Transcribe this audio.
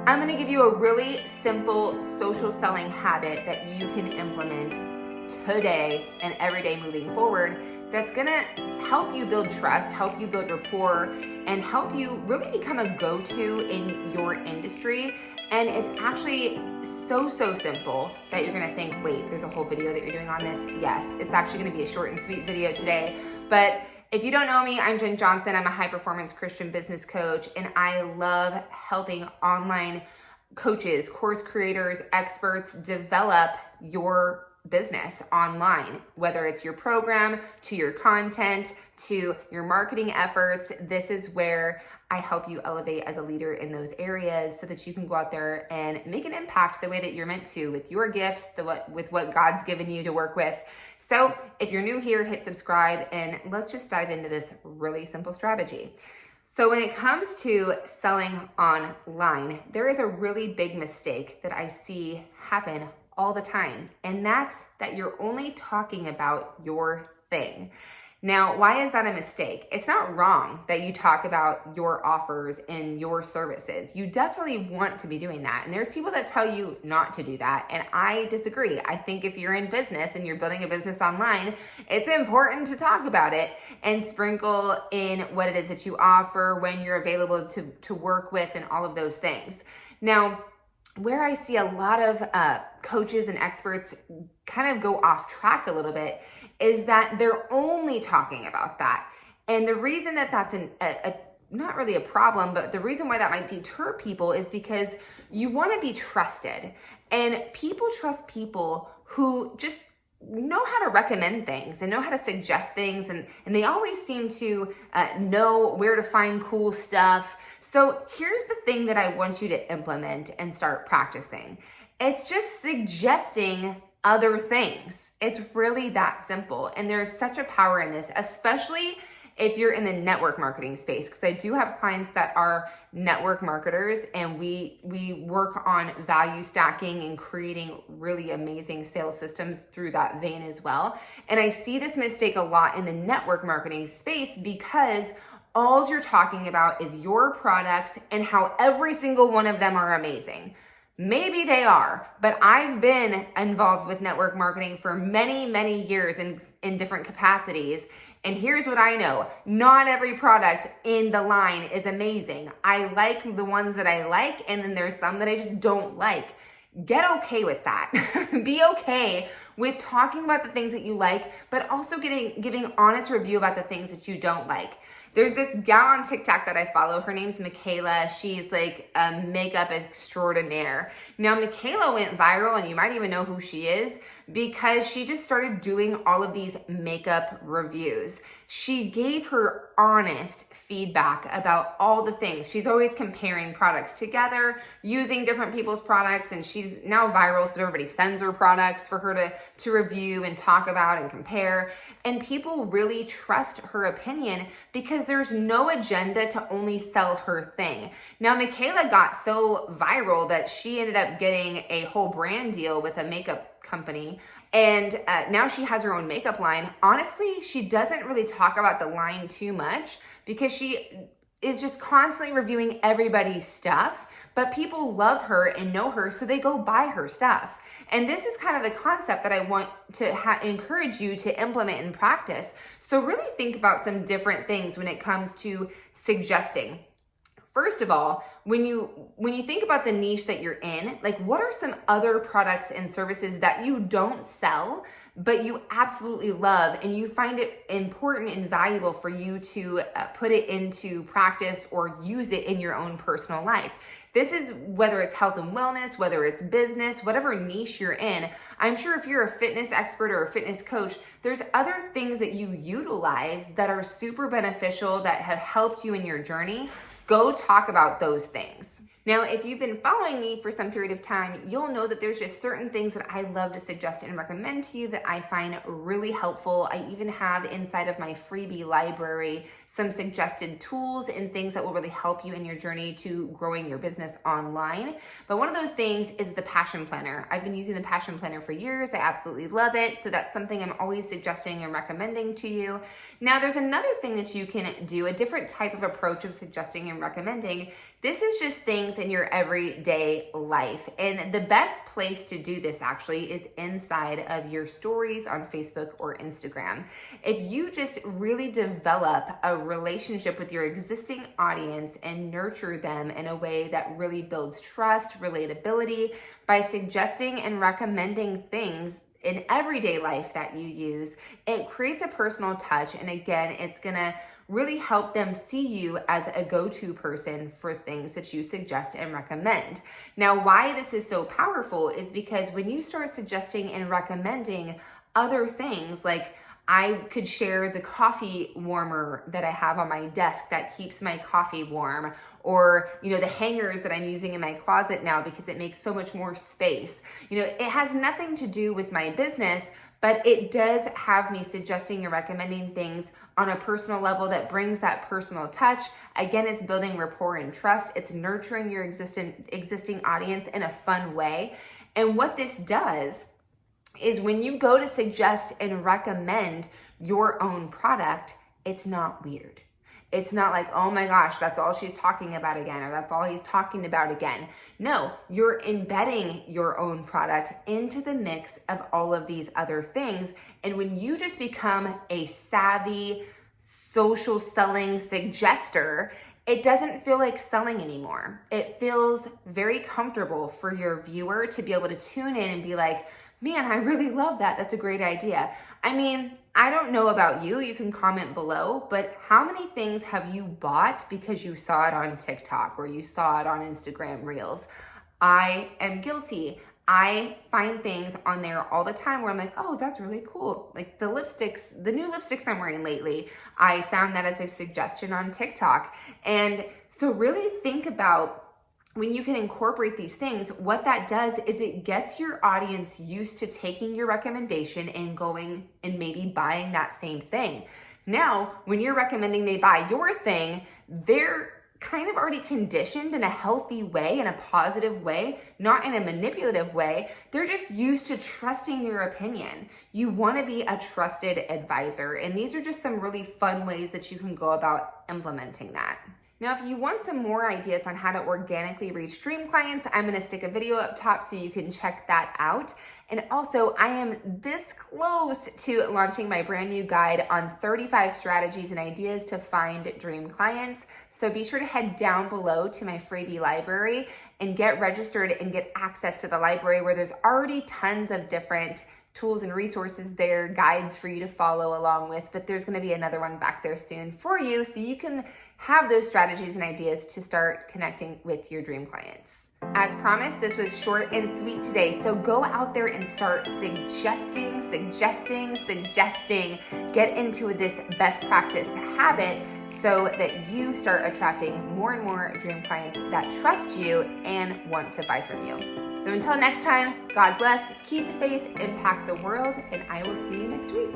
I'm gonna give you a really simple social selling habit that you can implement today and every day moving forward that's gonna help you build trust, help you build rapport, and help you really become a go-to in your industry. And it's actually so simple that you're gonna think, wait, there's a whole video that you're doing on this? Yes, it's actually gonna be a short and sweet video today. But if you don't know me, I'm Jen Johnson. I'm a high-performance Christian business coach, and I love helping online coaches, course creators, experts develop your business online, whether it's your program, to your content, to your marketing efforts. This is where I help you elevate as a leader in those areas so that you can go out there and make an impact the way that you're meant to with your gifts, with what God's given you to work with. So if you're new here, hit subscribe and let's just dive into this really simple strategy. So when it comes to selling online, there is a really big mistake that I see happen all the time, and that's that you're only talking about your thing. Now, why is that a mistake? It's not wrong that you talk about your offers and your services. You definitely want to be doing that. And there's people that tell you not to do that. And I disagree. I think if you're in business and you're building a business online, it's important to talk about it and sprinkle in what it is that you offer, when you're available to work with, and all of those things. Now, where I see a lot of coaches and experts kind of go off track a little bit is that they're only talking about that. And the reason that that's not really a problem, but the reason why that might deter people is because you want to be trusted. And people trust people who just know how to recommend things and know how to suggest things. And they always seem to know where to find cool stuff. So here's the thing that I want you to implement and start practicing. It's just suggesting other things. It's really that simple. And there's such a power in this, especially if you're in the network marketing space, because I do have clients that are network marketers, and we work on value stacking and creating really amazing sales systems through that vein as well. And I see this mistake a lot in the network marketing space because all you're talking about is your products and how every single one of them are amazing. Maybe they are, but I've been involved with network marketing for many years in different capacities. And here's what I know. Not every product in the line is amazing. I like the ones that I like, and then there's some that I just don't like. Get okay with that. Be okay with talking about the things that you like, but also giving honest review about the things that you don't like. There's this gal on TikTok that I follow. Her name's Michaela. She's like a makeup extraordinaire. Now, Michaela went viral, and you might even know who she is, because she just started doing all of these makeup reviews. She gave her honest feedback about all the things. She's always comparing products together, using different people's products, and she's now viral, so everybody sends her products for her to review and talk about and compare. And people really trust her opinion because there's no agenda to only sell her thing. Now, Michaela got so viral that she ended up getting a whole brand deal with a makeup company. And now she has her own makeup line. Honestly, she doesn't really talk about the line too much because she is just constantly reviewing everybody's stuff, but people love her and know her, so they go buy her stuff. And this is kind of the concept that I want to encourage you to implement and practice. So really think about some different things when it comes to suggesting. First of all, when you think about the niche that you're in, like, what are some other products and services that you don't sell, but you absolutely love, and you find it important and valuable for you to put it into practice or use it in your own personal life? This is whether it's health and wellness, whether it's business, whatever niche you're in. I'm sure if you're a fitness expert or a fitness coach, there's other things that you utilize that are super beneficial, that have helped you in your journey. Go talk about those things. Now, if you've been following me for some period of time, you'll know that there's just certain things that I love to suggest and recommend to you that I find really helpful. I even have inside of my freebie library some suggested tools and things that will really help you in your journey to growing your business online. But one of those things is the Passion Planner. I've been using the Passion Planner for years. I absolutely love it. So that's something I'm always suggesting and recommending to you. Now, there's another thing that you can do, a different type of approach of suggesting and recommending. This is just things in your everyday life. And the best place to do this actually is inside of your stories on Facebook or Instagram. If you just really develop a relationship with your existing audience and nurture them in a way that really builds trust, relatability, by suggesting and recommending things in everyday life that you use, it creates a personal touch. And again, it's gonna really help them see you as a go-to person for things that you suggest and recommend. Now, why this is so powerful is because when you start suggesting and recommending other things, like I could share the coffee warmer that I have on my desk that keeps my coffee warm, or, the hangers that I'm using in my closet now because it makes so much more space. It has nothing to do with my business, but it does have me suggesting and recommending things on a personal level that brings that personal touch. Again, it's building rapport and trust. It's nurturing your existing audience in a fun way. And what this does is when you go to suggest and recommend your own product, it's not weird. It's not like, oh my gosh, that's all she's talking about again, or that's all he's talking about again. No, you're embedding your own product into the mix of all of these other things. And when you just become a savvy social selling suggester, it doesn't feel like selling anymore. It feels very comfortable for your viewer to be able to tune in and be like, man, I really love that. That's a great idea. I mean, I don't know about you. You can comment below, but how many things have you bought because you saw it on TikTok or you saw it on Instagram Reels? I am guilty. I find things on there all the time where I'm like, oh, that's really cool. Like the new lipsticks I'm wearing lately, I found that as a suggestion on TikTok. And so really think about when you can incorporate these things, what that does is it gets your audience used to taking your recommendation and going and maybe buying that same thing. Now, when you're recommending they buy your thing, they're kind of already conditioned in a healthy way, in a positive way, not in a manipulative way. They're just used to trusting your opinion. You want to be a trusted advisor. And these are just some really fun ways that you can go about implementing that. Now, if you want some more ideas on how to organically reach dream clients, I'm gonna stick a video up top so you can check that out. And also, I am this close to launching my brand new guide on 35 strategies and ideas to find dream clients. So be sure to head down below to my freebie library and get registered and get access to the library where there's already tons of different tools and resources there, guides for you to follow along with, but there's gonna be another one back there soon for you so you can have those strategies and ideas to start connecting with your dream clients. As promised, this was short and sweet today, so go out there and start suggesting. Get into this best practice habit so that you start attracting more and more dream clients that trust you and want to buy from you. So until next time, God bless, keep the faith, impact the world, and I will see you next week.